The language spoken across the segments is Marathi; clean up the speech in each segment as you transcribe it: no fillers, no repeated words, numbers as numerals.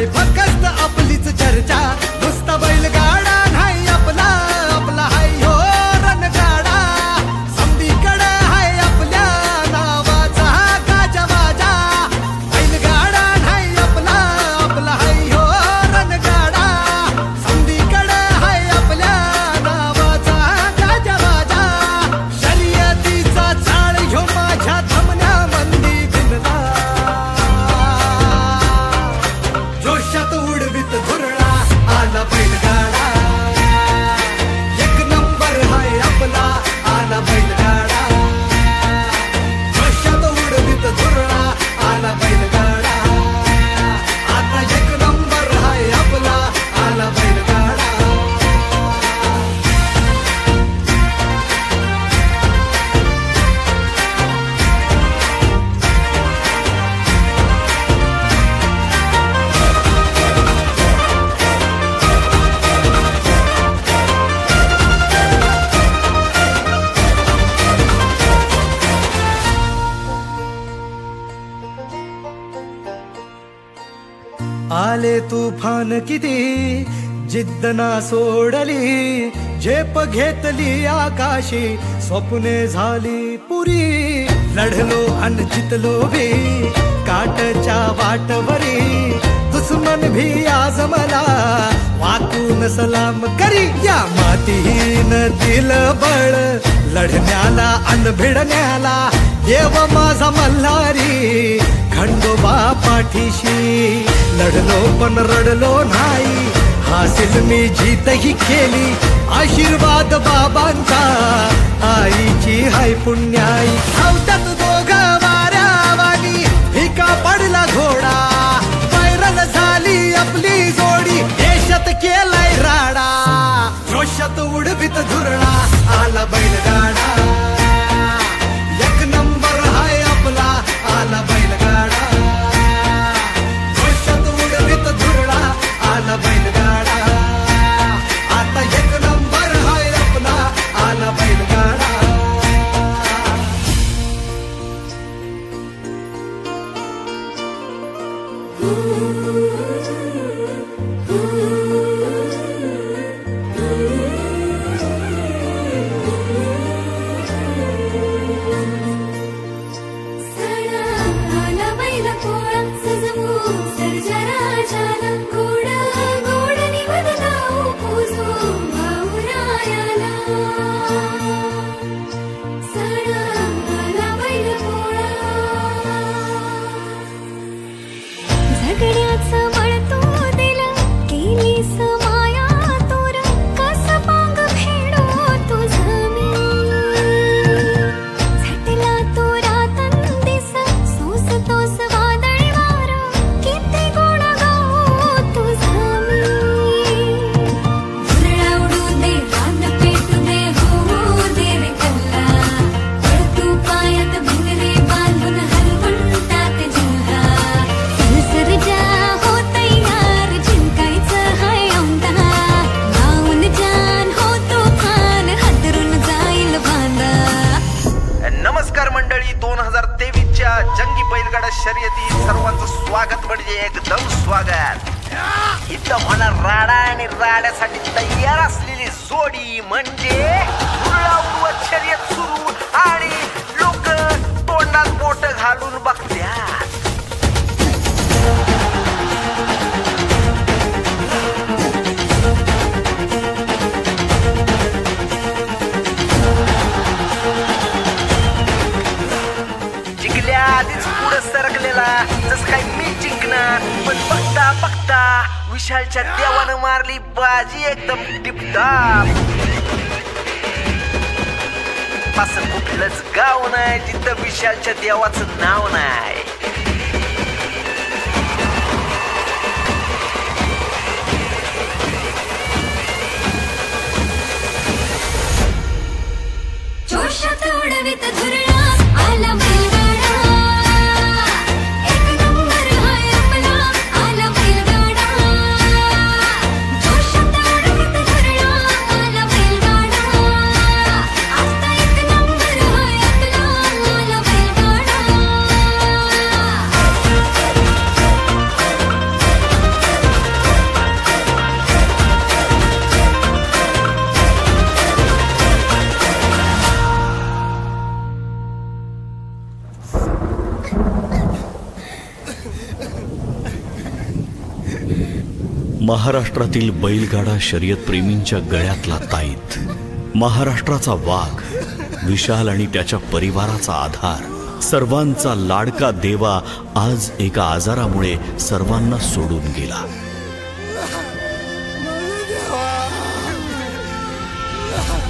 हाय फक्त आपलीच चर्चा नुसता बैलगाडा नाही आपला आपला हाय हो रणगाडा समधीकडे हाय आपल्या नावाचा गाजवाजा बैलगाडा नाही आपला आपला हाय हो रणगाडा समधीकडे हाय आपल्या नावाचा गाजवाजा शर्यतीचा चाळ ह्यो माझ्या थमण्या मंदी भिनला जोशात उडवीत धुरळा आला बैलगाडा एक नंबर हाय आपला आला बैलगाडा जोशात उडवीत धुरळा आला बैलगाडा आता एक नंबर हाय आपला आला बैलगाडा आले तुफान किती जिद्द ना सोडली झेप घेतली आकाशी स्वप्ने झाली पुरी लढलो अन जितलो बी काटच्या वाटवरी दुश्मन भी आज मला वाकून सलाम करी या मातीहीन दिल बळ लढण्याला अन भिडण्याला देव माझा मल्हारी खंडोबा पाठीशी लढलो पण रडलो नाही हासिल मी जीतही केली आशीर्वाद बाबांचा आईची हाय पुण्याई धावतात दोघं वाऱ्यावानी फिका पडला घोडा पैरल झाली आपली जोडी देशात केलाय राडा जोशात उडवीत धुरळा आला बैलगाडा एक नंबर हाय आपला आला बैलगाडा जोशात उडवीत धुरळा आला बैलगाडा आता एक नंबर हाय आपला आला बैलगाडा जंगी बैलगाडा शर्यती सर्वांचं स्वागत म्हणजे एकदम स्वागत इथं होणार राडा आणि राड्यासाठी तयार असलेली जोडी म्हणजे उडवाउडवत शर्यत सुरू आणि लोक तोंडात बोट घालून बघतात आधीच पुढे सरकलेला जस काय मी जिंकणार पण बघता बघता विशालच्या देवानं मारली बाजी एकदम टिपटाप असं कुठलंच गाव नाही जिथं विशालच्या देवाचं नाव नाही जोशात उडवीत धुरळा आला बैलगाडा एक नंबर हाय आपला आला बैलगाडा जोशात उडवीत धुरळा आला बैलगाडा आता एक नंबर हाय आपला आला बैलगाडा महाराष्ट्रातील बैलगाडा शर्यतप्रेमींच्या गळ्यातला ताईत, महाराष्ट्राचा वाघ, विशाल आणि त्याच्या परिवाराचा आधार, सर्वांचा लाडका देवा आज एका आजारामुळे सर्वांना सोडून गेला.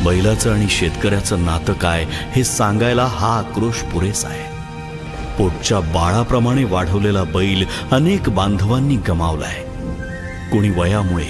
बैलाचं आणि शेतकऱ्याचं नातं काय हे सांगायला हा आक्रोश पुरेसा आहे. पोटच्या बाळाप्रमाणे वाढवलेला बैल अनेक बांधवांनी गमावलाय. कोणी वयामुळे,